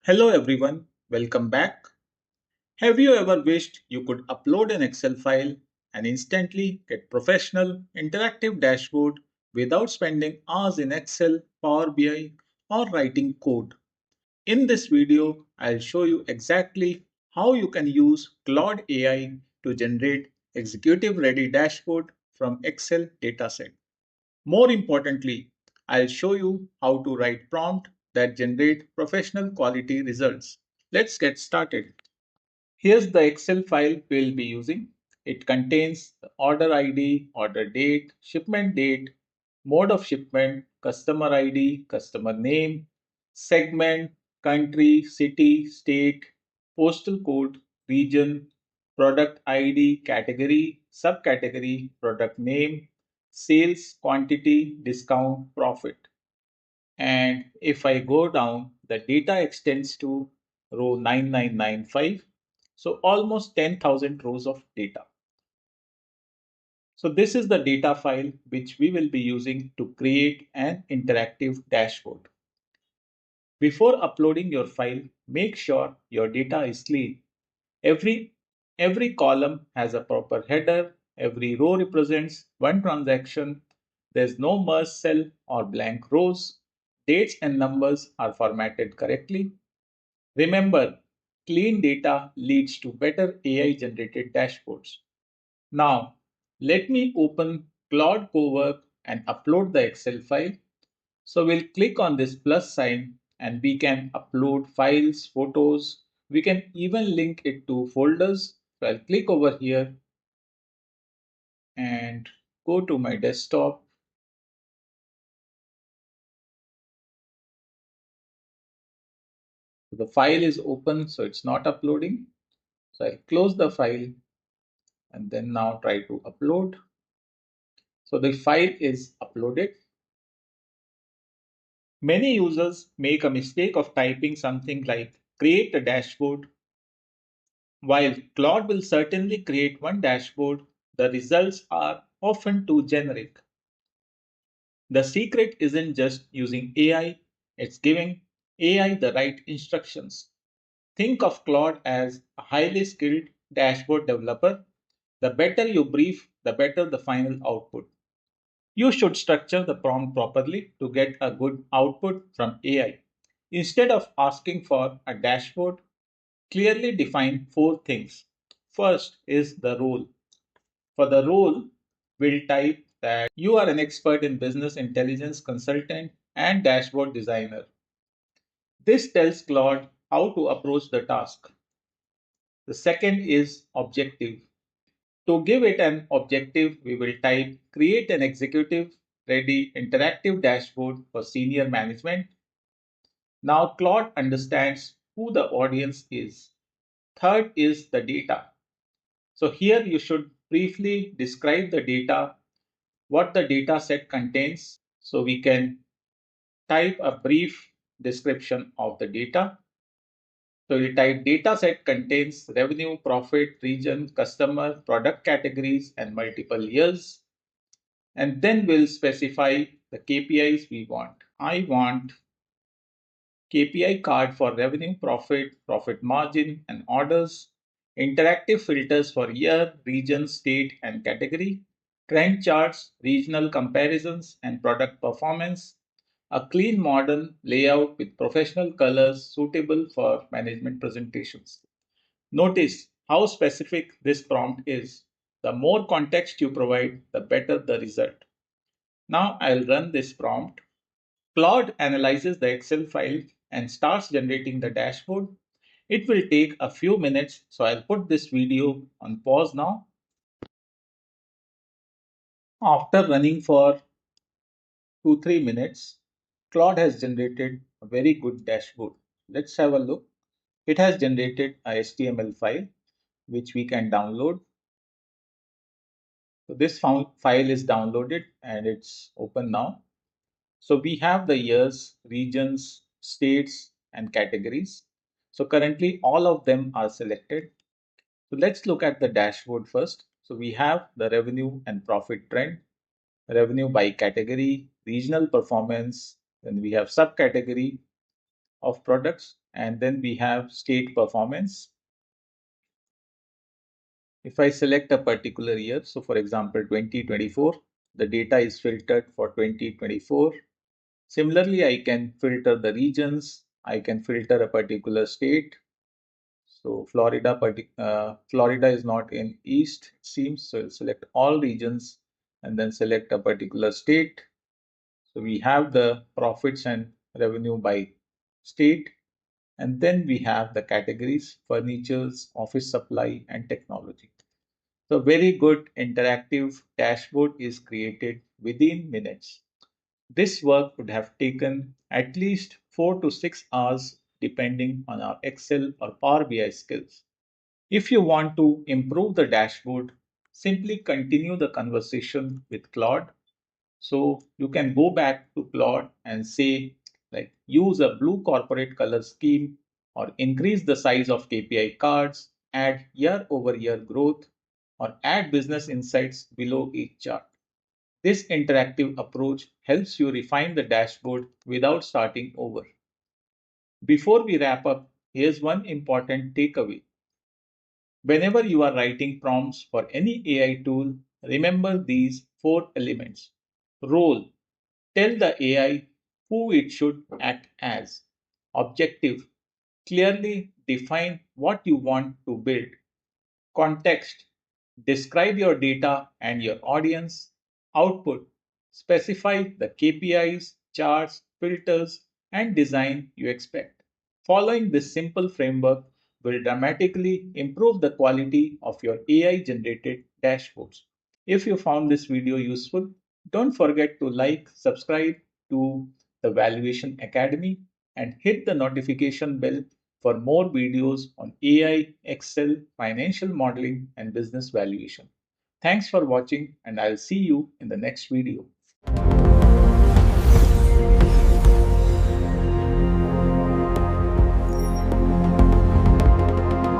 Hello everyone, welcome back. Have you ever wished you could upload an Excel file and instantly get professional interactive dashboard without spending hours in Excel, Power BI or writing code? In this video, I'll show you exactly how you can use Claude AI to generate executive ready dashboard from Excel dataset. More importantly, I'll show you how to write prompt that generate professional quality results. Let's get started. Here's the Excel file we'll be using. It contains the order ID, order date, mode of shipment, customer ID, customer name, segment, country, city, state, postal code, region, product ID, category, subcategory, product name, sales, quantity, discount, profit. And if I go down, the data extends to row 9995. So almost 10,000 rows of data. So this is the data file which we will be using to create an interactive dashboard. Before uploading your file, make sure your data is clean. Every, every column has a proper header. Every row represents one transaction. There's no merge cell or blank rows. Dates and numbers are formatted correctly. Remember, clean data leads to better AI generated dashboards. Now, let me open Claude Cowork and upload the Excel file. So we'll click on this plus sign and we can upload files, photos. We can even link it to folders. So I'll click over here and go to my desktop. The file is open, so it's not uploading. So I'll close the file and then now try to upload. So the file is uploaded. Many users make a mistake of typing something like create a dashboard. While Claude will certainly create one dashboard, the results are often too generic. The secret isn't just using AI, it's giving AI the right instructions. Think of Claude as a highly skilled dashboard developer. The better you brief, the better the final output. You should structure the prompt properly to get a good output from AI. Instead of asking for a dashboard, clearly define four things. First is the role. For the role, we'll type that you are an expert in business intelligence consultant and dashboard designer. This tells Claude how to approach the task. The second is objective. To give it an objective, we will type create an executive ready interactive dashboard for senior management. Now Claude understands who the audience is. Third is the data. So here you should briefly describe the data, what the data set contains. So we can type a brief description of the data. So we type data set contains revenue, profit, region, customer, product categories, and multiple years. And then we'll specify the KPIs we want. I want KPI card for revenue, profit margin, and orders, interactive filters for year, region, state, and category, trend charts, regional comparisons, and product performance, a clean modern layout with professional colors suitable for management presentations. Notice how specific this prompt is. The more context you provide, the better the result. Now I'll run this prompt. Claude analyzes the Excel file and starts generating the dashboard. It will take a few minutes, so I'll put this video on pause now. After running for 2-3 minutes, Claude has generated a very good dashboard. Let's have a look. It has generated a HTML file which we can download. So this file is downloaded and it's open now. So we have the years, regions, states, and categories. So currently all of them are selected. So let's look at the dashboard first. So we have the revenue and profit trend, revenue by category, regional performance, then we have subcategory of products, And then we have state performance. If I select a particular year, so for example, 2024, the data is filtered for 2024. Similarly, I can filter the regions. I can filter a particular state. So Florida is not in East, it seems. So I'll select all regions and then select a particular state. So we have the profits and revenue by state. And then we have the categories: furnitures, office supply, and technology. So very good interactive dashboard is created within minutes. This work would have taken at least 4 to 6 hours depending on our Excel or Power BI skills. If you want to improve the dashboard, simply continue the conversation with Claude. So you can go back to Claude and say, like, use a blue corporate color scheme or increase the size of KPI cards, add year over year growth, or add business insights below each chart. This interactive approach helps you refine the dashboard without starting over. Before we wrap up, here's one important takeaway. Whenever you are writing prompts for any AI tool, remember these 4 elements. Role: tell the AI who it should act as. Objective: clearly define what you want to build. Context: describe your data and your audience. Output: specify the KPIs, charts, filters, and design you expect. Following this simple framework will dramatically improve the quality of your AI generated dashboards. If you found this video useful, don't forget to like, subscribe to the Valuation Academy, and hit the notification bell for more videos on AI, Excel, financial modeling, and business valuation. Thanks for watching, and I'll see you in the next video.